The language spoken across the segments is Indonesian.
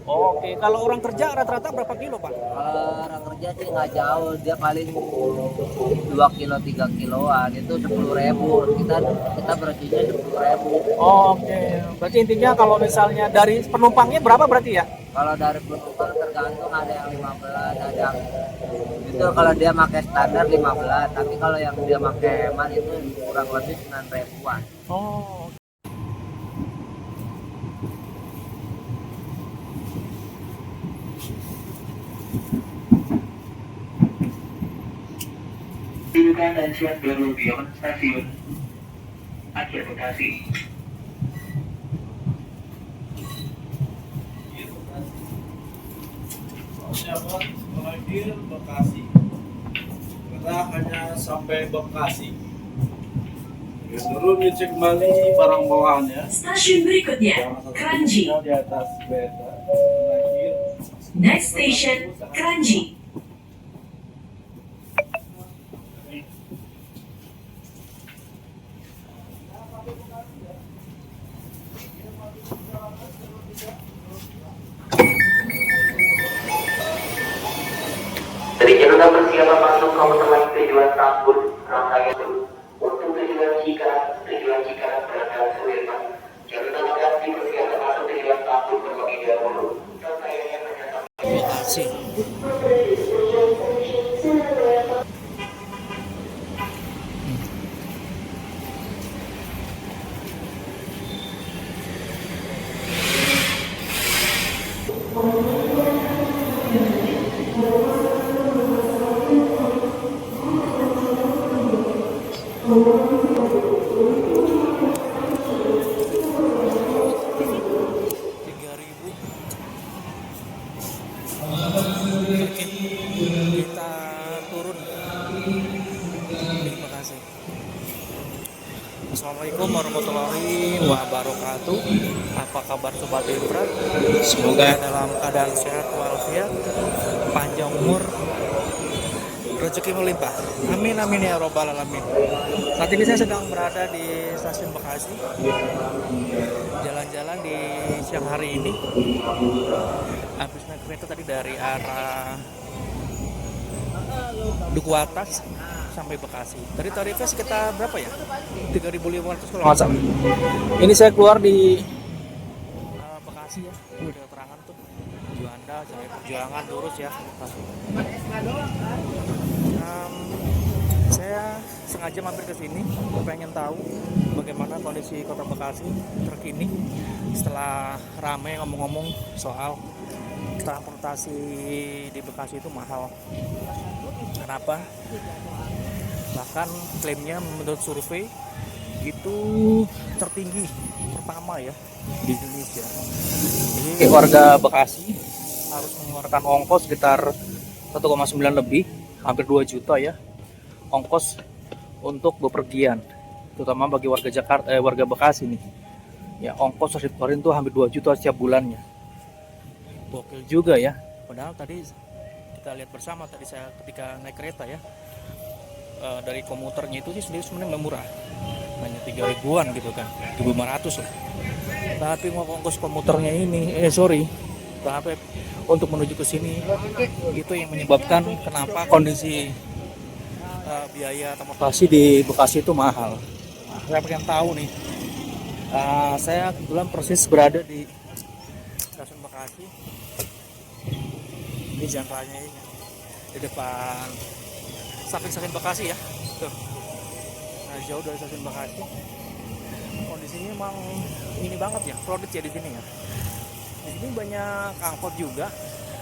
Oke, kalau orang kerja rata-rata berapa kilo, Pak? Kalau orang kerja sih nggak jauh, dia paling 2 kilo 3 kiloan itu 10.000. Kita bersihnya 10.000. Oke, berarti intinya kalau misalnya dari penumpangnya berapa berarti ya? Kalau dari penumpang tergantung, ada yang 15, ada yang itu kalau dia pakai standar 15, tapi kalau yang dia pakai hemat itu kurang lebih 9.000-an. Oh, Silakan dan siap berlupion stasiun Akhir Bekasi. Siapa terakhir Bekasi, karena hanya sampai Bekasi ya, turun dicek kembali barang bawaannya. Stasiun berikutnya, Kranji. Di atas beta terakhir. Next station, Kranji. Terjadilah persiapan masuk komuter lain tujuan Tambun, rangkaian untuk tujuan Cikarang berangkat Sudirman. Jalur navigasi dipersiapkan masuk tujuan Tambun berbagi dahulu. Rangkaiannya hanya sampai Bekasi. Oke, kita turun di Bekasi. Assalamualaikum warahmatullahi wabarakatuh. Apa kabar Sobat Imprat? Semoga dalam keadaan sehat walafiat, panjang umur, rezeki melimpah. Amin amin ya robbal alamin. Saat ini saya sedang berada di stasiun Bekasi. Jalan-jalan di siang hari ini. Habis naik kereta tadi dari arah Duku Atas sampai Bekasi. Tadi tarifnya sekitar berapa ya? 3.500 kalau nggak salah. Ini saya keluar di Bekasi ya. Udah keterangan tuh. Juanda, Jaya Perjuangan, lurus ya. Saya sengaja mampir ke sini, pengen tahu bagaimana kondisi Kota Bekasi terkini setelah ramai ngomong-ngomong soal transportasi di Bekasi itu mahal. Kenapa? Bahkan klaimnya menurut survei itu tertinggi pertama ya di Indonesia. Jadi warga Bekasi harus mengeluarkan ongkos sekitar 1,9 lebih, hampir 2 juta ya, ongkos untuk bepergian, terutama bagi warga Jakarta, warga Bekasi nih. Ya, ongkos harus dikeluarin tuh hampir 2 juta setiap bulannya. Gokil juga ya. Padahal tadi kita lihat bersama tadi saya ketika naik kereta ya, dari komuternya itu sih sendiri sebenarnya murah, hanya 3.000-an gitu kan, 1.500 lah. Tapi ongkos komuternya ini, tapi untuk menuju ke sini itu yang menyebabkan kenapa kondisi biaya transportasi di Bekasi itu mahal. Saya pengen tahu nih. Saya kebetulan persis berada di stasiun Bekasi. Ini jangkauannya ini di depan stasiun Bekasi ya. Tuh. Nah, jauh dari stasiun Bekasi. Kondisinya emang ini banget ya, crowded ya di sini ya. Di sini banyak angkot juga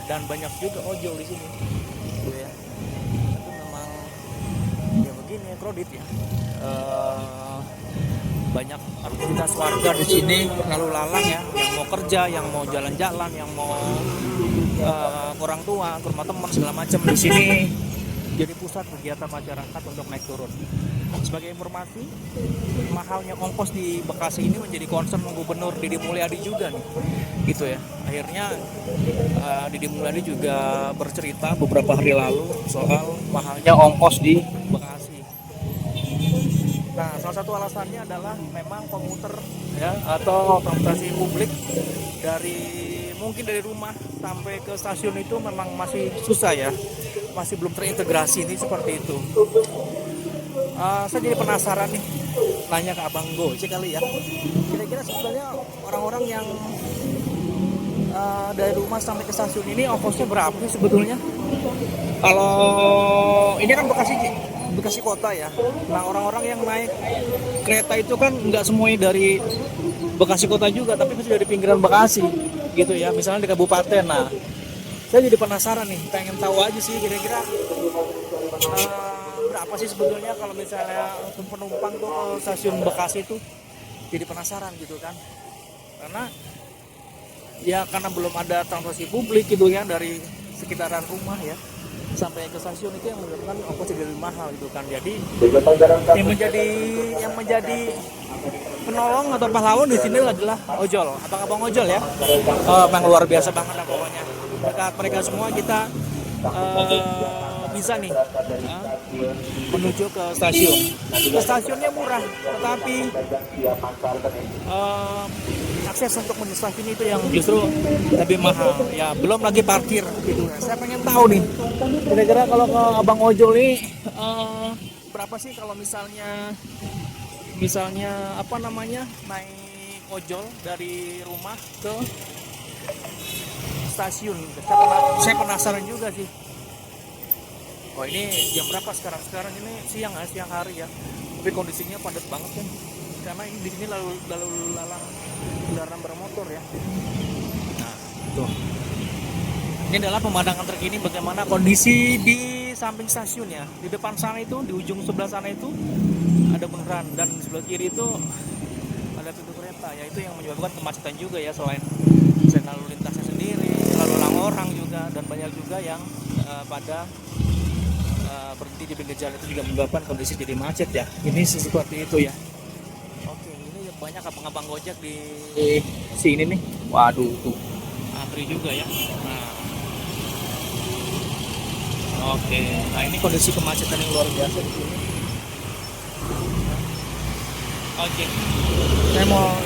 dan banyak juga ojol di sini. Gitu ya. Tapi memang ya begini crowded ya. Banyak aktivitas warga di sini lalu lalang ya, yang mau kerja, yang mau jalan-jalan, yang mau ke orang tua, ke rumah teman segala macam. Di sini jadi pusat kegiatan masyarakat untuk naik turun. Sebagai informasi, mahalnya ongkos di Bekasi ini menjadi concern Gubernur Deddy Mulyadi juga nih, gitu ya. Akhirnya Deddy Mulyadi juga bercerita beberapa hari lalu soal mahalnya ongkos di Bekasi. Nah, salah satu alasannya adalah memang komuter ya atau transportasi publik dari mungkin dari rumah sampai ke stasiun itu memang masih susah ya, masih belum terintegrasi ini seperti itu. Saya jadi penasaran nih, nanya ke Abang Gojek kali ya, kira-kira sebenarnya orang-orang yang dari rumah sampai ke stasiun ini ongkosnya berapa sih sebetulnya? Kalau ini kan Bekasi kota ya. Nah, orang-orang yang naik kereta itu kan nggak semuanya dari Bekasi kota juga, tapi itu dari pinggiran Bekasi gitu ya, misalnya di kabupaten. Nah, saya jadi penasaran nih, pengen tahu aja sih kira-kira berapa sih sebetulnya kalau misalnya untuk penumpang tuh ke stasiun Bekasi itu, jadi penasaran gitu kan, karena belum ada transportasi publik gitu ya dari sekitaran rumah ya sampai ke stasiun itu yang menyebabkan ongkosnya lebih mahal gitu kan. Jadi yang menjadi penolong atau pahlawan di sini adalah ojol, abang-abang ojol ya. Memang luar biasa banget lah pokoknya. Berkat mereka semua kita bisa nih menuju ke stasiun. Stasiunnya murah, tetapi akses untuk menuju stasiun itu yang justru lebih mahal. Ya belum lagi parkir gitu. Saya pengen tahu nih, kira-kira kalau ke abang ojol nih berapa sih kalau misalnya naik ojol dari rumah ke stasiun. Saya penasaran juga sih. Oh, ini jam berapa sekarang? Sekarang ini siang hari ya. Tapi kondisinya padat banget kan. Karena ini di sini lalu lalang kendaraan bermotor ya. Nah, tuh. Ini adalah pemandangan terkini bagaimana kondisi di samping stasiun ya. Di depan sana itu, di ujung sebelah sana itu ada bundaran, dan sebelah kiri itu ada pintu kereta ya. Itu yang menyebabkan kemacetan juga ya, selain lalu lintasnya sendiri, lalu lalang orang juga, dan banyak juga yang pada berhenti di pinggir jalan, itu juga menyebabkan kondisi jadi macet ya. Ini seperti itu ya. Oke, ini banyak abang-abang Gojek di sini nih. Waduh, tuh antri juga ya. Nah, oke, nah ini kondisi kemacetan yang luar biasa di sini. Oke,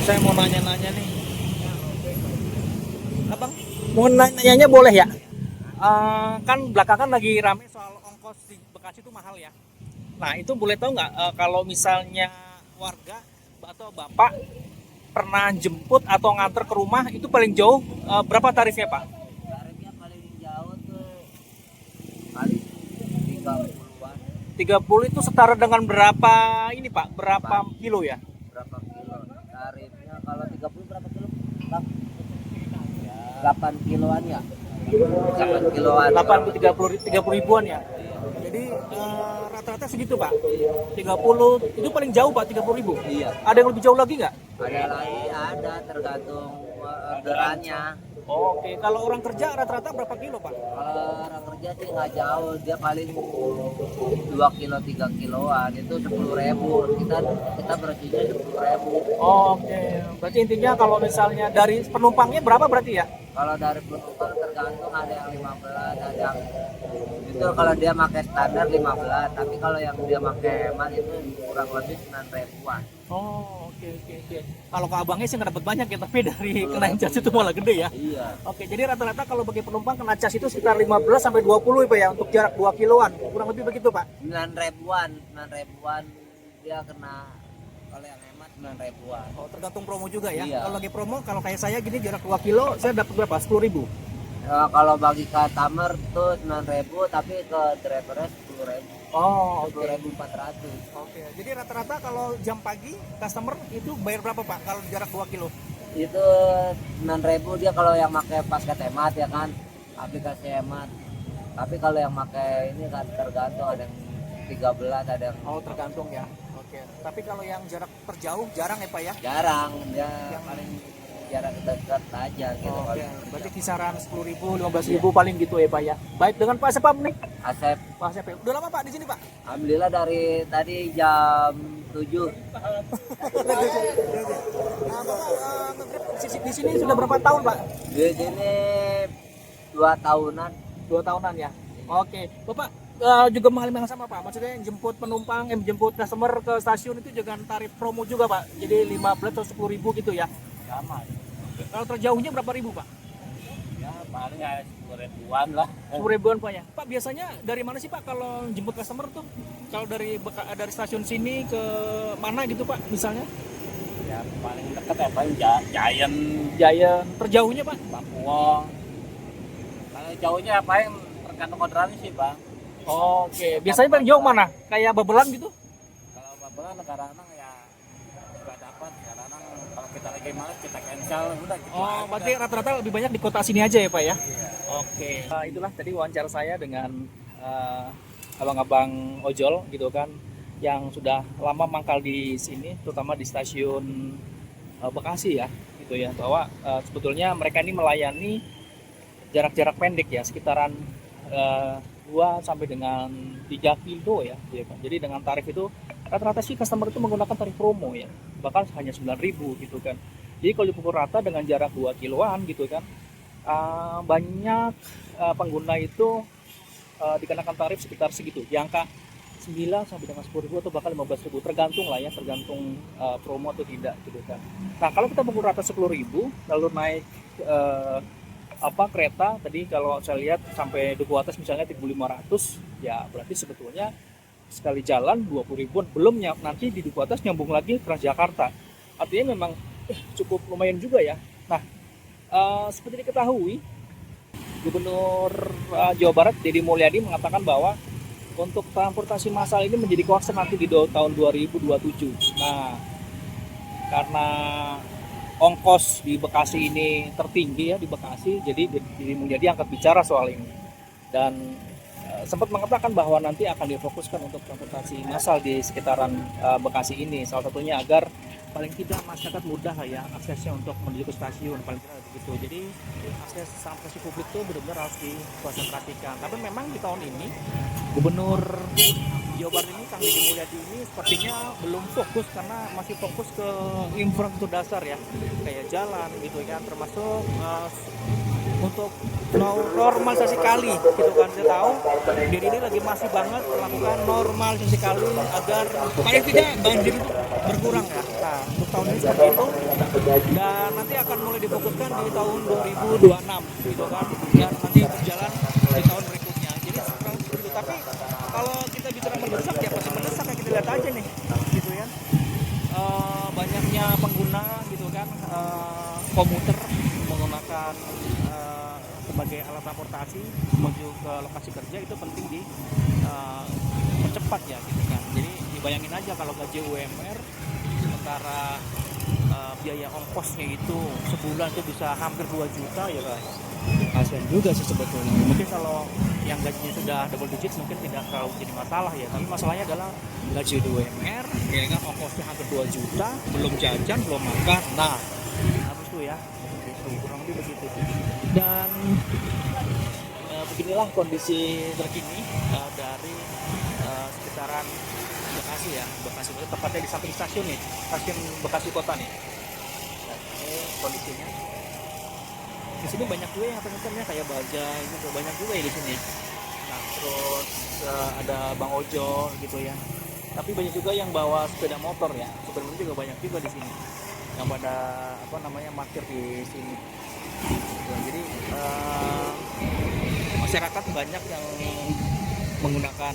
saya mau nanya-nanya nih, abang mau nanya boleh ya? Kan belakangan lagi rame soal ongkos di Bekasi itu mahal ya. Nah, itu boleh tahu nggak kalau misalnya warga atau bapak pernah jemput atau nganter ke rumah itu paling jauh berapa tarifnya pak? Tarifnya paling jauh tuh paling 30-an. 30 itu setara dengan berapa ini pak? Berapa kilo ya? Berapa kilo? Tarifnya kalau 30 berapa kilo? 8 kiloan ya. 8 kiloan. 30 ribuan ya. Jadi rata-rata segitu pak. 30 itu paling jauh pak, 30.000. Iya. Ada yang lebih jauh lagi nggak? Ada lagi, ada tergantung orderannya. Oke, kalau orang kerja rata-rata berapa kilo pak? Kalau orang kerja sih nggak jauh, dia paling 2 kilo 3 kiloan itu 10.000. Kita bersihnya 10.000. Oke, berarti intinya kalau misalnya dari penumpangnya berapa berarti ya? Kalau dari penumpang tergantung, ada yang 15, ada yang itu kalau dia pakai standar 15, tapi kalau yang dia pakai hemat itu kurang lebih 9.000-an. Oh, oke. Kalau ke abangnya sih nggak dapat banyak ya, tapi dari kenaikan cas itu malah gede ya. Iya. Oke, jadi rata-rata kalau bagi penumpang kena cas itu sekitar 15 sampai 20 Pak ya, untuk jarak 2 kiloan. Kurang lebih begitu, Pak. 9.000-an dia kena, kalau yang hemat 9.000-an. Oh, tergantung promo juga ya. Iya. Kalau lagi promo, kalau kayak saya gini jarak 2 kilo, saya dapat berapa? 10.000. Kalau bagi customer tuh 9.000, tapi ke drivernya 10.000. Oh, oke. 10.400. Oke, jadi rata-rata kalau jam pagi customer itu bayar berapa, Pak? Kalau jarak 2 kilo? Itu 9.000 dia kalau yang pakai paket hemat ya kan, aplikasi hemat. Tapi kalau yang pakai ini kan tergantung, ada yang 13, ada yang tergantung ya. Oke. Tapi kalau yang jarak terjauh jarang ya, Pak ya? jarang, dia Yang paling jarak dekat aja gitu. Oke. Berarti kisaran 10.000, 15.000 paling gitu ya, Pak ya. Baik, dengan Pak siapa nih? Asep, Pak siapa? Udah lama Pak di sini, Pak? alhamdulillah dari tadi jam 7. Nah, Bapak di sini sudah berapa tahun, Pak? Di sini 2 tahunan. 2 tahunan ya. Oke. Bapak juga mengalami yang sama, Pak. Maksudnya jemput penumpang, jemput customer ke stasiun itu dengan tarif promo juga, Pak. Jadi 15 atau 10.000 gitu ya. Sama. Kalau terjauhnya berapa ribu, Pak? paling ya 10.000-an lah. 10.000-an Pak ya. Pak biasanya dari mana sih Pak kalau jemput customer tuh? Kalau dari dari stasiun sini ke mana gitu Pak misalnya? Ya paling dekat ya paling Giant, Giant. Terjauhnya Pak? Pakuwong. Kalau jauhnya paling tergantung orderan sih bang. Oke. Biasanya paling jauh mana? Kayak Babelan gitu? Kalau Babelan kadang-kadang ya nggak dapat, kadang-kadang kalau kita lagi malas kita cancel udah gitu. Oh, aja. berarti rata-rata lebih banyak di kota sini aja ya Pak ya? Iya. Oke. Itulah tadi wawancara saya dengan abang-abang ojol gitu kan, yang sudah lama mangkal di sini, terutama di stasiun Bekasi ya, gitu ya. Bahwa sebetulnya mereka ini melayani jarak-jarak pendek ya, sekitaran 2 sampai dengan 3 kilo ya, gitu kan. Jadi dengan tarif itu rata-rata sih customer itu menggunakan tarif promo ya, bahkan hanya 9.000 gitu kan. Jadi kalau dipukul rata dengan jarak 2 kiloan gitu kan, banyak pengguna itu dikenakan tarif sekitar segitu, di angka 9 sampai dengan 10.000 atau bahkan 15.000, tergantung lah ya, tergantung promo atau tidak gitu kan. Nah kalau kita pukul rata 10.000 lalu naik kereta tadi, kalau saya lihat sampai Duku Atas misalnya 1.500, ya berarti sebetulnya sekali jalan 20.000-an, belum nanti di Duku Atas nyambung lagi Transjakarta, artinya memang cukup lumayan juga ya. Nah seperti diketahui, Gubernur Jawa Barat Deddy Mulyadi mengatakan bahwa untuk transportasi massal ini menjadi concern nanti di tahun 2027. Nah, karena ongkos di Bekasi ini tertinggi ya, di Bekasi, jadi Deddy Mulyadi angkat bicara soal ini dan sempat mengatakan bahwa nanti akan difokuskan untuk transportasi massal di sekitaran Bekasi ini, salah satunya agar paling tidak masyarakat mudah lah ya aksesnya untuk menuju ke stasiun, paling tidak begitu. Jadi akses transportasi publik itu benar-benar harus dikonsentrasikan. Tapi memang di tahun ini Gubernur Jawa Barat ini, Kang Deddy Mulyadi ini sepertinya belum fokus, karena masih fokus ke infrastruktur dasar ya, kayak jalan gitu kan, termasuk untuk normalisasi kali gitu kan. Saya tahu Deddy ini lagi masih banget melakukan normalisasi kali agar paling tidak banjir itu berkurang ya. Nah untuk tahun ini seperti itu, dan nanti akan mulai difokuskan di tahun 2026 gitu kan, dan nanti berjalan di tahun berikutnya. Jadi seperti itu. Tapi kalau kita bicara mendesak ya pasti mendesak, kayak kita lihat aja nih gitu ya, banyaknya pengguna gitu kan, komuter menggunakan sebagai alat transportasi menuju ke lokasi kerja, itu penting di percepat ya gitu kan. Jadi dibayangin aja kalau gaji UMR sementara biaya ongkosnya itu sebulan itu bisa hampir 2 juta ya guys. Kasian juga sih sebetulnya. Mungkin kalau yang gajinya sudah double digit mungkin tidak terlalu jadi masalah ya, tapi masalahnya adalah gaji UMR ya kan, ongkosnya hampir 2 juta, belum jajan, belum makan. Nah, harus tuh ya. Kurang lebih begitu. Dan beginilah kondisi terkini dari sekitaran Bekasi ya. Bekasi itu tepatnya di samping stasiun nih, stasiun Bekasi Kota nih. Nah, ini kondisinya. Di sini banyak juga yang pesennya kayak bajai gitu, banyak juga ya di sini. Nah, terus ada Bang Ojol gitu ya. Tapi banyak juga yang bawa sepeda motor ya. Sebenarnya juga banyak juga di sini yang pada parkir di sini. Jadi masyarakat banyak yang menggunakan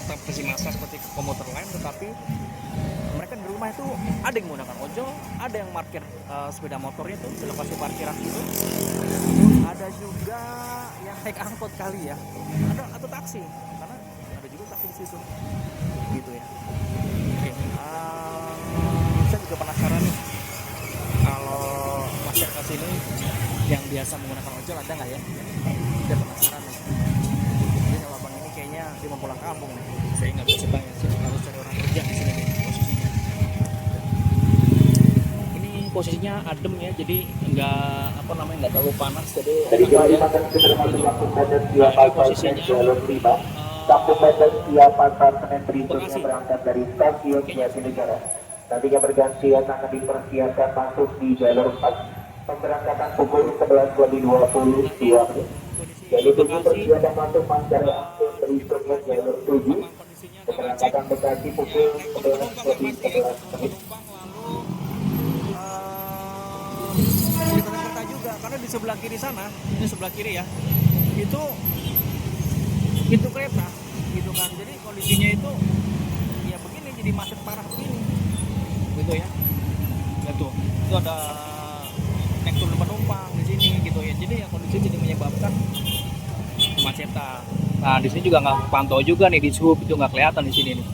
transportasi massal seperti komuter lain, tetapi mereka di rumah itu ada yang menggunakan ojol, ada yang parkir sepeda motornya itu di lokasi parkiran itu, ada juga yang naik angkot kali ya, ada atau taksi, karena ada juga taksi di situ, gitu ya. Oke, saya juga penasaran nih, kalau masyarakat sini yang biasa menggunakan ojol ada nggak ya? Saya penasaran nih. Jadi kalau abang ini kayaknya dia mau pulang kampung nih. Saya nggak bisa bayar sih, harus cari orang kerja di sini nih posisinya. Ini posisinya adem ya, jadi nggak terlalu panas, jadi posisinya Satu meter siap pasar Senen berikutnya berangkat dari stasiun Jatinegara. Nantinya bergantian akan dipersiapkan masuk di jalur 4. Pemberangkatan pukul 11.20 menit. Jalur 7 bersiap masuk Manggarai Angkut berikutnya jalur 7. Pemberangkatan Bekasi pukul 11.11 menit. di Jakarta juga, karena di sebelah kiri sana, ini sebelah kiri ya, itu pintu kereta gitu kan. Jadi kondisinya itu ya begini, jadi macet parah begini gitu ya. Itu ada naik turun penumpang di sini gitu ya. Jadi ya kondisi jadi menyebabkan kemacetan. Nah di sini juga nggak pantau juga nih di sub, itu nggak kelihatan di sini nih.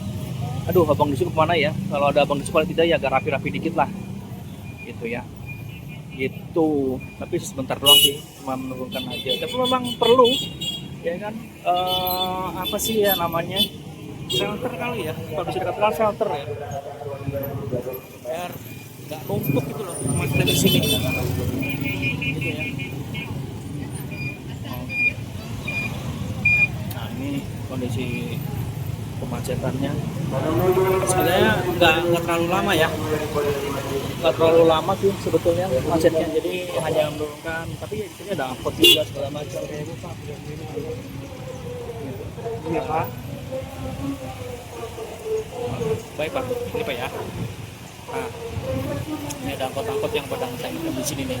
Aduh, abang di sub kemana ya? Kalau ada abang di sub paling tidak ya agak rapi-rapi dikit lah gitu ya. Itu tapi sebentar doang sih, cuma menurunkan aja. Tapi memang perlu ya kan, apa sih ya namanya, shelter kali ya, kalau bisa dikatakan shelter ya, biar nggak numpuk gitu loh kemacetan di sini gitu ya. Nah ini kondisi kemacetannya sebenarnya nggak terlalu lama ya, nggak terlalu lama sih sebetulnya macetnya, jadi hanya menurunkan. Tapi ya di sini ada angkot juga segala macam. Ini Pak, baik Pak, ini Pak ya. Nah, ini ada angkot-angkot yang pada ngetem di sini nih.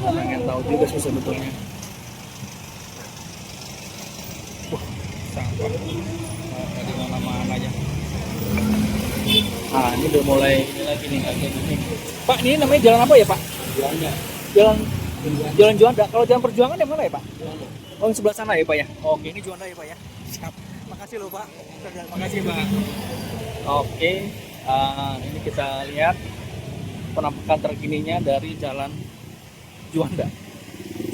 Pengen tahu juga sih sebetulnya. Sampah di mana-mana ya. Nah ini udah mulai ini lagi nih, kayak gini. Pak, ini namanya jalan apa ya Pak? Jalan Juanda. Kalau jalan Perjuangan yang mana ya Pak? Oh yang sebelah sana ya Pak ya. Oke, ini Juanda ya Pak ya. Siap. Makasih loh Pak. Makasih Pak. Oke, ini kita lihat penampakan terkininya dari jalan Juanda.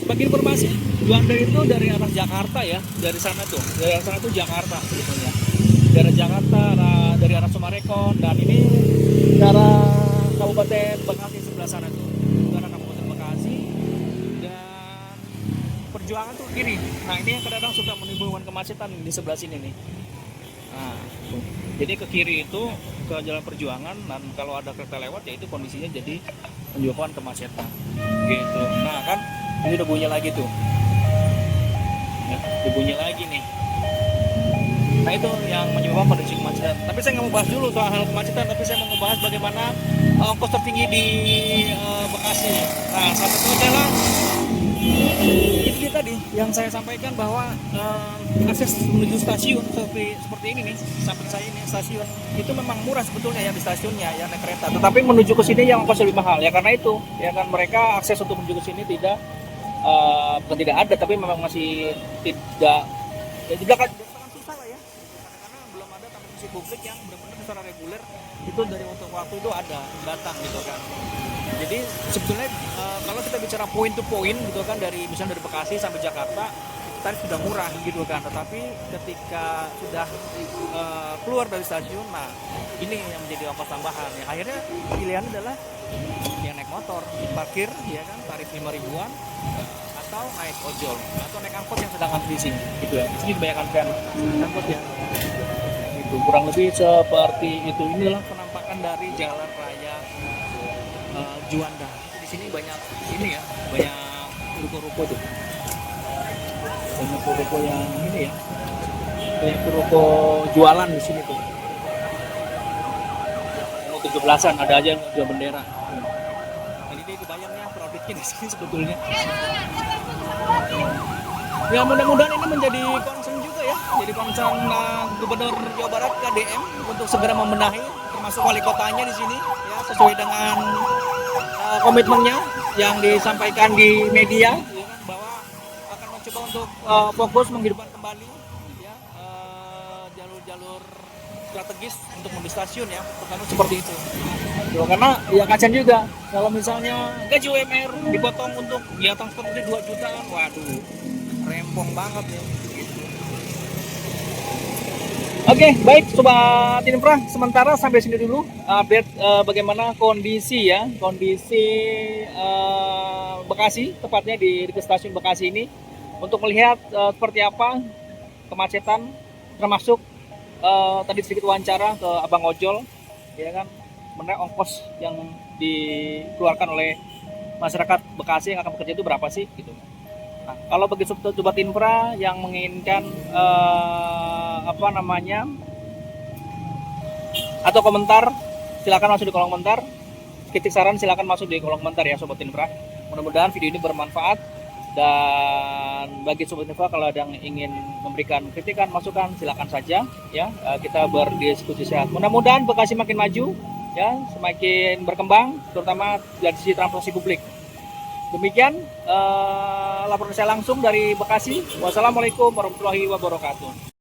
Sebagai informasi, Juanda itu dari arah Jakarta ya, dari sana tuh Jakarta sebetulnya. Dari Jakarta, dari arah Sumarekon, dan ini ke arah Kabupaten Bekasi sebelah sana tuh, ke arah Kabupaten Bekasi, dan Perjuangan tuh kiri. Nah ini yang kadang-kadang suka menimbulkan kemacetan di sebelah sini nih. Nah, jadi ke kiri itu ke jalan Perjuangan, dan kalau ada kereta lewat ya itu kondisinya jadi menyebabkan kemacetan gitu. Nah kan ini udah bunyi lagi tuh ya, udah bunyi lagi nih. Nah itu yang menyebabkan kondisi kemacetan. Tapi saya nggak mau bahas dulu soal hal kemacetan, tapi saya mau ngebahas bagaimana ongkos tertinggi di Bekasi. Nah salah satu adalah itu dia tadi yang saya sampaikan, bahwa akses menuju stasiun seperti ini nih, sampai saya ini stasiun itu memang murah sebetulnya ya di stasiunnya ya, naik kereta. Tetapi menuju ke sini yang ongkos lebih mahal ya, karena itu ya kan mereka akses untuk menuju ke sini bukan tidak ada, tapi memang masih tidak ya juga kan susah lah ya, karena belum ada transportasi publik yang benar-benar secara reguler itu dari waktu ke waktu itu ada datang gitu kan. Jadi sebetulnya kalau kita bicara point to point gitu kan, dari misalnya dari Bekasi sampai Jakarta tarif sudah murah gitu kan, tetapi ketika sudah keluar dari stasiun, nah ini yang menjadi ongkos tambahan ya. Akhirnya pilihan adalah yang naik motor, parkir ya kan, tarif 5 ribuan, atau naik ojol atau naik angkot yang sedang antri di sini gitu ya. Di sini kebanyakan kan angkot ya. Itu kurang lebih seperti itu. Inilah penampakan dari jalan raya Juanda. Di sini banyak ini ya, banyak ruko-ruko tuh. Banyak ruko yang ini ya. Banyak ruko jualan di sini tuh. Mau 17-an ada aja yang jual bendera. Jadi dia kebayangnya profitnya di sini sebetulnya. Ya mudah-mudahan ini menjadi concern juga ya, jadi concern Gubernur Jawa Barat KDM untuk segera membenahi, termasuk wali kotanya di sini ya, sesuai dengan komitmennya yang disampaikan di media ya kan, bahwa akan mencoba untuk fokus menghidupkan kembali ya jalur-jalur strategis untuk mobil stasiun ya, pertama seperti itu. Ya, karena ya kasihan juga kalau misalnya gaji UMR dipotong untuk ya transportasi 2 jutaan, waduh rempong banget ya. Oke, baik Sobat Infra, sementara sampai sini dulu update bagaimana kondisi Bekasi, tepatnya di stasiun Bekasi ini, untuk melihat seperti apa kemacetan, termasuk tadi sedikit wawancara ke Abang Ojol ya kan, sebenarnya ongkos yang dikeluarkan oleh masyarakat Bekasi yang akan bekerja itu berapa sih gitu. Nah, kalau bagi Sobat Infra yang menginginkan atau komentar, silakan masuk di kolom komentar. Kritik saran silakan masuk di kolom komentar ya Sobat Infra. Mudah-mudahan video ini bermanfaat, dan bagi Sobat Info kalau ada yang ingin memberikan kritikan, masukan, silakan saja ya. Kita berdiskusi sehat. Mudah-mudahan Bekasi makin maju ya, semakin berkembang, terutama dari sisi transportasi publik. Demikian laporan saya langsung dari Bekasi. Wassalamualaikum warahmatullahi wabarakatuh.